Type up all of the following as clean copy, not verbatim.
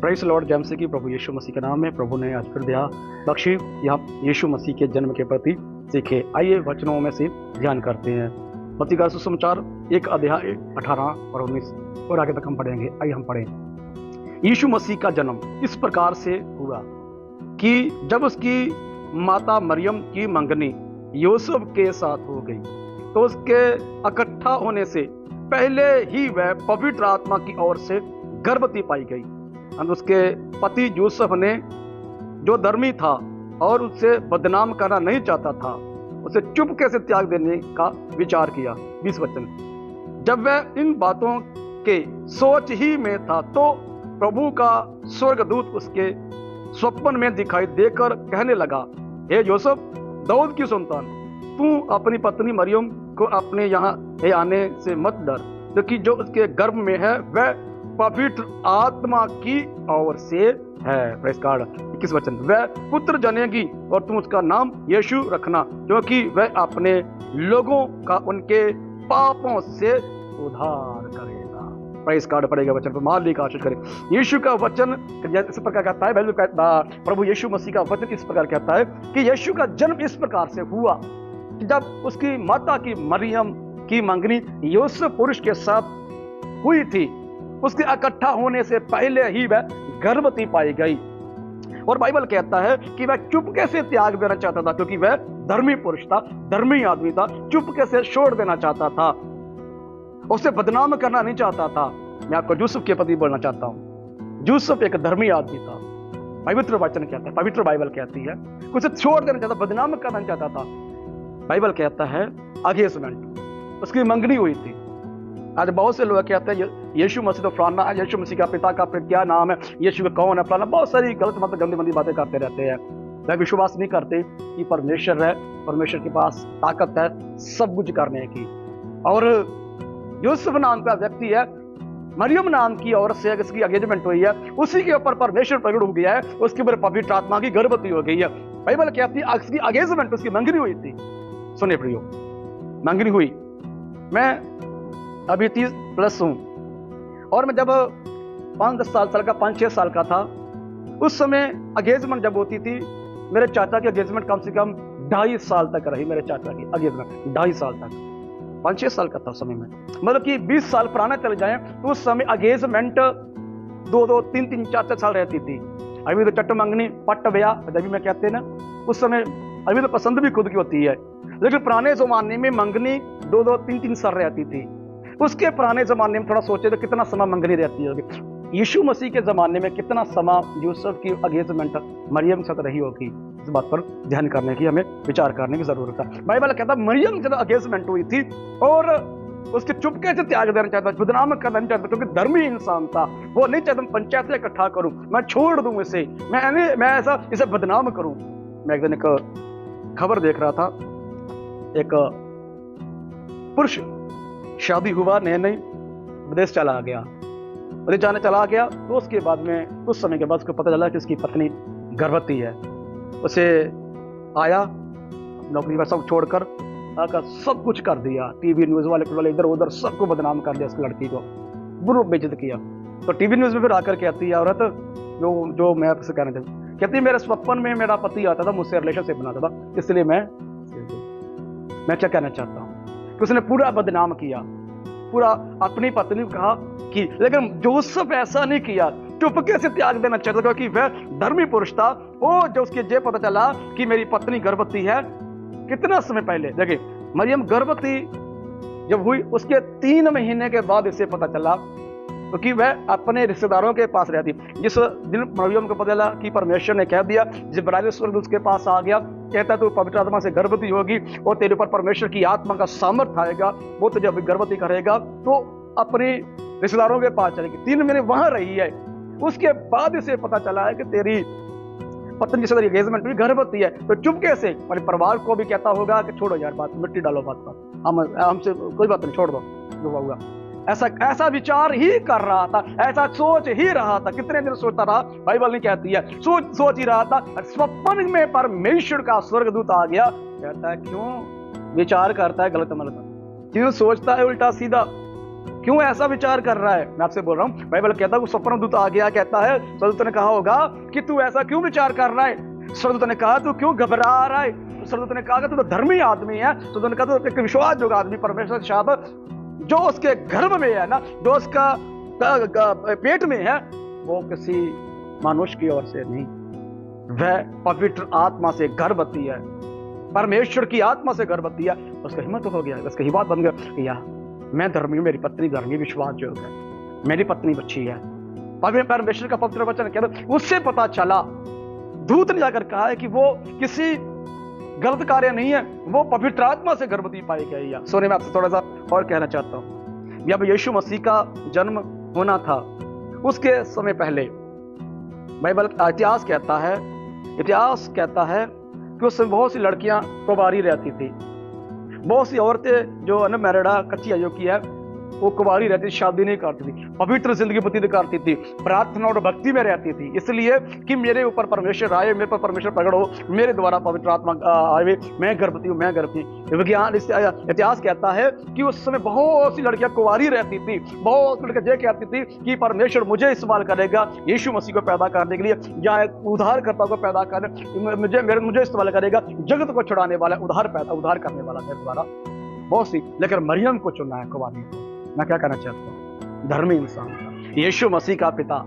Praise Lord जय मसीह की। प्रभु यीशु मसीह के नाम में प्रभु ने आज फिर दिया बख्शी यहाँ यीशु मसीह के जन्म के प्रति सीखे। आइए वचनों में से ध्यान करते हैं। मत्ती का सुसमाचार 1 अध्याय 18 और 19 और आगे तक हम पढ़ेंगे। आइए हम पढ़ें। यीशु मसीह का जन्म इस प्रकार से हुआ कि जब उसकी माता मरियम की मंगनी यूसुफ के साथ हो गई तो उसके इकट्ठा होने से पहले ही वह पवित्र आत्मा की ओर से गर्भवती पाई गई। उसके पति यूसुफ ने जो धर्मी था और उससे बदनाम करना नहीं चाहता था, उसे चुपके से त्याग देने का विचार किया। 20 वचन। जब वह इन बातों के सोच ही में था तो प्रभु का स्वर्गदूत उसके स्वप्न में दिखाई देकर कहने लगा, हे यूसुफ, दाऊद की संतान, तू अपनी पत्नी मरियम को अपने यहाँ आने से मत डर, क्योंकि जो उसके गर्भ में है वह पवित्र आत्मा की ओर से है। Praise God. 21 वचन। वह पुत्र जनेगी और तुम उसका नाम यीशु रखना, क्योंकि वह अपने लोगों का उनके पापों से उद्धार करेगा। Praise God. पढ़ेगा वचन पर मालिक आशीष करे। यीशु का वचन इस प्रकार कहता है, प्रभु यीशु मसीह का वचन इस प्रकार कहता है कि यीशु का जन्म इस प्रकार से हुआ कि जब उसकी माता की मरियम की मंगनी यूसुफ पुरुष के साथ हुई थी, उसके इकट्ठा होने से पहले ही वह गर्भवती पाई गई। और बाइबल कहता है कि वह चुपके से त्याग देना चाहता था, क्योंकि वह धर्मी पुरुष था, धर्मी आदमी था, चुपके से छोड़ देना चाहता था, उसे बदनाम करना नहीं चाहता था। मैं आपको यूसुफ के प्रति बोलना चाहता हूं। यूसुफ एक धर्मी आदमी था। पवित्र वचन कहता है, पवित्र बाइबल कहती है, उसे छोड़ देना चाहता, बदनाम करना चाहता था। बाइबल कहता है एंगेजमेंट, उसकी मंगनी हुई थी। आज बहुत से लोग कहते हैं यीशु मसीह तो फलाना है, यीशु मसीह का पिता का क्या नाम है, यीशु का कौन है, फलाना, बहुत सारी गलत मतलब गंदी मंदी बातें करते रहते हैं। वह विश्वास नहीं करते कि परमेश्वर है, परमेश्वर के पास ताकत है सब कुछ करने की। और यूसुफ नाम का व्यक्ति है, मरियम नाम की औरत से इसकी एंगेजमेंट हुई है, उसी के ऊपर परमेश्वर प्रकट हो गया है, उसके ऊपर पवित्र आत्मा की गर्भवती हो गई है। बाइबल कहती है उसकी एंगेजमेंट, उसकी मंगनी हुई थी। सुनिए प्रियो, मंगनी हुई। मैं अभी 30+ हूं और मैं जब 5-10 साल का 5-6 साल का था, उस समय एंगेजमेंट जब होती थी, मेरे चाचा की एंगेजमेंट कम से कम 2.5 साल तक रही। मेरे चाचा की एंगेजमेंट 2.5 साल तक, 5-6 साल का था उस समय में, मतलब कि 20 साल पुराना चले जाए तो उस समय एंगेजमेंट 2-2, 3-3, 4-4 साल रहती थी। अभी तो चट्ट मंगनी पट्ट ब्याह जब मैं कहते हैं ना, उस समय अभी तो पसंद भी खुद की होती है, लेकिन पुराने जमाने में मंगनी 2-2, 3-3 साल रहती थी। उसके पुराने जमाने में थोड़ा सोचे तो कितना समय मंगनी रहती है। यीशु मसीह के जमाने में कितना समय यूसुफ की एंगेजमेंट मरियम से रही होगी, इस बात पर ध्यान करने की, हमें विचार करने की जरूरत है। बाइबल कहता है मरियम से एंगेजमेंट हुई थी और उसके चुपके से त्याग देना चाहता, बदनाम करना नहीं चाहता, क्योंकि धर्मी इंसान था। वो नहीं चाहता पंचायत में इकट्ठा करूं, मैं छोड़ दूं इसे, मैं ऐसा इसे बदनाम करूं। मैं एक दिन एक खबर देख रहा था, एक पुरुष शादी हुआ, नए विदेश चला गया, विदेश जाने चला गया तो उसके बाद में कुछ समय के बाद उसको पता चला कि उसकी पत्नी गर्भवती है। उसे आया, नौकरी पर सब छोड़कर आकर सब कुछ कर दिया, टीवी न्यूज़ वाले इधर उधर सबको बदनाम कर दिया, उस लड़की को बुरा बेइज्जत किया। तो टीवी न्यूज़ में फिर आकर कहती है औरत, जो मैं आपसे कहना चाहती, कहती मेरे स्वप्न में मेरा पति आता था, मुझसे रिलेशनशिप बनाता था, इसलिए मैं क्या कहना चाहता हूँ कि उसने पूरा बदनाम किया, पूरा अपनी पत्नी को कहा कि, लेकिन यूसुफ ऐसा नहीं किया, चुपके से त्याग देना चाहता, क्योंकि वह धर्मी पुरुष था। वो जो उसके ये पता चला कि मेरी पत्नी गर्भवती है, कितना समय पहले, देखिए मरियम गर्भवती जब हुई उसके 3 महीने के बाद इसे पता चला, क्योंकि वह अपने रिश्तेदारों के पास रहती। जिस दिन मरियम को पता चला कि परमेश्वर ने कह दिया, जिब्राइल स्वर्गदूत उसके पास आ गया, कहता तू पवित्र आत्मा से गर्भवती होगी और तेरे ऊपर परमेश्वर की आत्मा का सामर्थ आएगा, वो तुझे अभी गर्भवती करेगा, तो अपने रिश्तेदारों के पास चलेगी। 3 महीने वहां रही है। उसके बाद इसे पता चला है कि तेरी पत्नी जिससे एंगेजमेंट हुई गर्भवती है। तो चुपके से अपने परिवार को भी कहता होगा कि छोड़ो यार बात, मिट्टी डालो बात पर, हमसे कोई बात नहीं, छोड़ दो जो होगा। ऐसा विचार ही कर रहा था, ऐसा सोच ही रहा था। कितने दिन सोचता रहा, बाइबल नहीं कहती है, सोच ही रहा था। स्वप्न में परमेश्वर का स्वर्गदूत आ गया, कहता है क्यों विचार करता है गलत मलत, क्यों सोचता है उल्टा सीधा, क्यों ऐसा विचार कर रहा है? मैं आपसे बोल रहा हूँ, बाइबल कहता है वो स्वप्न दूत आ गया, कहता है स्वर्गदूत ने कहा होगा कि तू ऐसा क्यों विचार कर रहा है? स्वर्गदूत ने कहा तू क्यों घबरा रहा है? स्वर्गदूत ने कहा कि तू तो धर्मी आदमी है। स्वर्गदूत ने कहा तू एक विश्वासयोग्य आदमी परमेश्वर के साथ जो उसके गर्भ में है ना, जो उसका पेट में है, वो किसी मनुष्य की ओर से नहीं, वह पवित्र आत्मा से गर्भवती है, परमेश्वर की आत्मा से गर्भवती है। उसका हिम्मत हो गया, उसका ही बात बन गया कि यार मैं धर्मी, मेरी पत्नी धर्मी, विश्वासयोग्य है, मेरी पत्नी बच्ची है। परमेश्वर का पवित्र वचन कह रहा, उससे पता चला, दूत ने जाकर कहा है कि वो किसी गलत कार्य नहीं है, वो पवित्र आत्मा से गर्भवती पाई गई है। सोने में आपसे थोड़ा सा और कहना चाहता हूँ, जब यीशु मसीह का जन्म होना था उसके समय पहले बाइबल इतिहास कहता है कि उस समय बहुत सी लड़कियां कुंवारी रहती थी, बहुत सी औरतें जो अनमैरिड कच्ची आयु की है वो कुंवारी रहती थी, शादी नहीं करती थी, पवित्र जिंदगी व्यतीत करती थी, प्रार्थना और भक्ति में रहती थी, इसलिए कि मेरे ऊपर परमेश्वर आए, मेरे पर परमेश्वर प्रकट हो, मेरे द्वारा पवित्र आत्मा आए, मैं गर्भवती हूँ, मैं गर्भवती। विज्ञान इतिहास कहता है कि उस समय बहुत सी लड़कियां कुंवारी रहती थी, बहुत लड़कियां ये कहती थी कि परमेश्वर मुझे इस्तेमाल करेगा यीशु मसीह को पैदा करने के लिए, या उद्धारकर्ता को पैदा करने, मुझे इस्तेमाल करेगा, जगत को छुड़ाने वाला, उद्धार करने वाला मेरे द्वारा। बहुत सी, लेकिन मरियम को चुना है कुंवारी को। मैं क्या कहना चाहता हूँ, धर्मी इंसान था, यीशु मसीह का पिता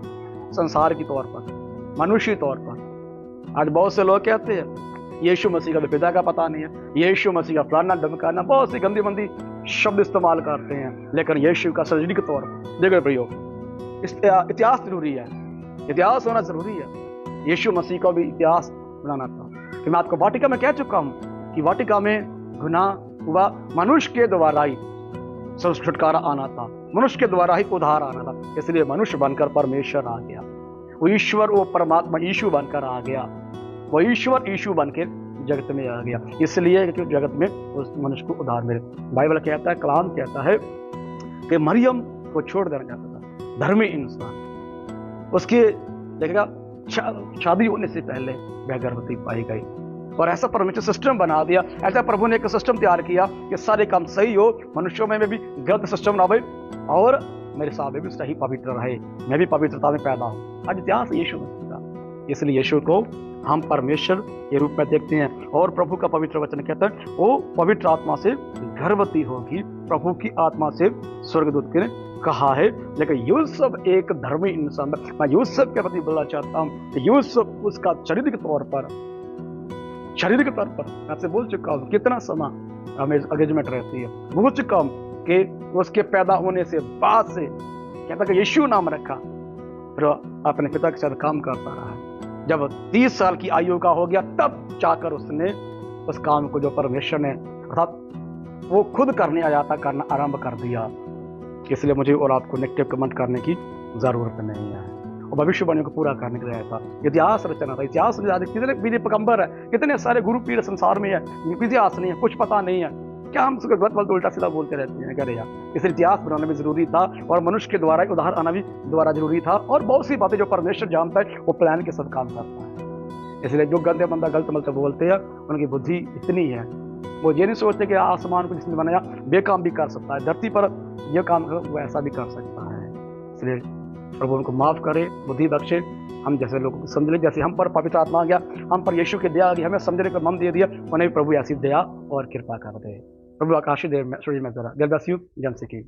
संसार के तौर पर, मनुष्य तौर पर। आज बहुत से लोग कहते हैं यीशु मसीह का पिता का पता नहीं है, यीशु मसीह का फलाना धमकाना, बहुत सी गंदी मंदी शब्द इस्तेमाल करते हैं, लेकिन यीशु का शारीरिक तौर पर देखो प्रयोग, इतिहास जरूरी है, इतिहास होना जरूरी है। यीशु मसीह को भी इतिहास बनाना था। कि मैं आपको वाटिका में कह चुका हूँ कि वाटिका में गुनाह हुआ, मनुष्य के द्वारा ही छुटकारा आना था, मनुष्य के द्वारा ही उद्धार आना था, इसलिए मनुष्य बनकर परमेश्वर आ गया, वो ईश्वर, वो परमात्मा यीशु बनकर आ गया, वो ईश्वर यीशु बनकर जगत में आ गया, इसलिए कि जगत में उस मनुष्य को उद्धार मिले। बाइबल कहता है, कलाम कहता है कि मरियम को छोड़ देना चाहता था, धर्मी इंसान, उसके देखेगा शादी होने से पहले वह गर्भवती पाई गई, और ऐसा परमेश्वर सिस्टम बना दिया, ऐसा प्रभु ने एक सिस्टम तैयार किया कि सारे काम सही हो, मनुष्यों में भी गलत सिस्टम ना हो, और मेरे साथ भी सही पवित्र रहे, मैं भी पवित्रता में पैदा हूँ। आज इतिहास यीशु मसीह का, इसलिए यीशु को हम परमेश्वर के रूप में देखते हैं। और प्रभु का पवित्र वचन कहता है वो पवित्र आत्मा से गर्भवती होगी, प्रभु की आत्मा से स्वर्गदूत ने कहा है। लेकिन यूसुफ एक धर्मी इंसान, मैं यूसुफ के प्रति बोलना चाहता हूँ कि यूसुफ उसका शारीरिक तौर पर आपसे बोल चुका हूँ कितना समय हमें एंगेजमेंट रहती है, बोल चुका हूँ कि उसके पैदा होने से बाद से कहता कि यीशु नाम रखा, फिर अपने पिता के साथ काम करता रहा है। जब 30 साल की आयु का हो गया तब जाकर उसने उस काम को जो परमेश्वर ने अर्थात वो खुद करना आरंभ कर दिया। इसलिए मुझे और आपको नेगेटिव कमेंट करने की जरूरत नहीं है, और भविष्यवाणियों को पूरा करने के लिए आया था, इतिहास रचना था। इतिहास में कितने विधि पैगंबर है, कितने सारे गुरु पीर संसार में है, इतिहास नहीं है, कुछ पता नहीं है, क्या हम उसको गलत उल्टा सीधा बोलते रहते हैं, करे यार। इसलिए इतिहास बनाना भी जरूरी था, और मनुष्य के द्वारा उद्धार आना भी द्वारा जरूरी था, और बहुत सी बातें जो परमेश्वर जानता है वो प्लान के साथ काम करता है। इसलिए जो गंदे बंदा गलत बोलते हैं उनकी बुद्धि इतनी है, वो ये नहीं सोचते कि आसमान को जिसने बनाया बेकाम भी कर सकता है, धरती पर यह काम वो ऐसा भी कर सकता है। इसलिए प्रभु उनको माफ करे, बुद्धि बख्शे, हम जैसे लोग समझ ले, जैसे हम पर पवित्र आत्मा आ गया, हम पर यीशु की दया आ गई, हमें समझने का मन दे दिया, उन्हें भी प्रभु ऐसी दया और कृपा कर दे। प्रभु आकाशी देव में जरा गॉड ब्लेस यू, जय मसीह की।